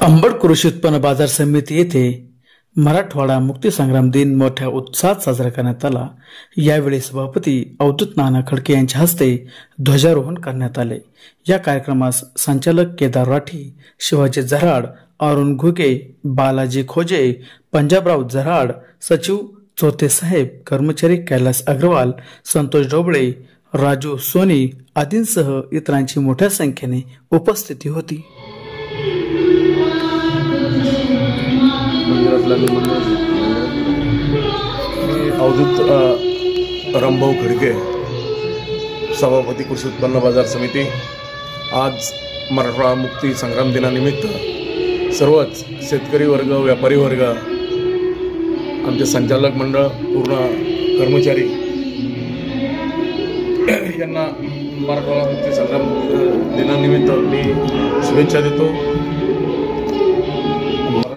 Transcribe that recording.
अंबड कृषी उत्पन्न बाजार समिती येथे मराठवाडा मुक्तीसंग्राम दिन मोठ्या उत्साहात साजरा करण्यात आला। यावेळी सभापती अवधूत नाना खडके यांच्या हस्ते ध्वजारोहण करण्यात आले। या कार्यक्रमास संचालक केदार राठी, शिवाजी झराड, अरुण घुगे, बालाजी खोजे, पंजाबराव झराड, सचिव चोथे साहेब, कर्मचारी कैलास अग्रवाल, संतोष ढोबळे, राजू सोनी आदींसह इतरांची मोठ्या संख्येने उपस्थिती होती। अवधूत रामभाऊ खडके, सभापती कृषी उत्पन्न बाजार समिती। आज मराठवाडा मुक्ती संग्राम दिनानिमित्त सर्वच शेतकरी वर्ग, व्यापारी वर्ग, आमचे संचालक मंडळ, पूर्ण कर्मचारी यांना मराठवाडा मुक्ती संग्राम दिनानिमित्त मी शुभेच्छा देतो।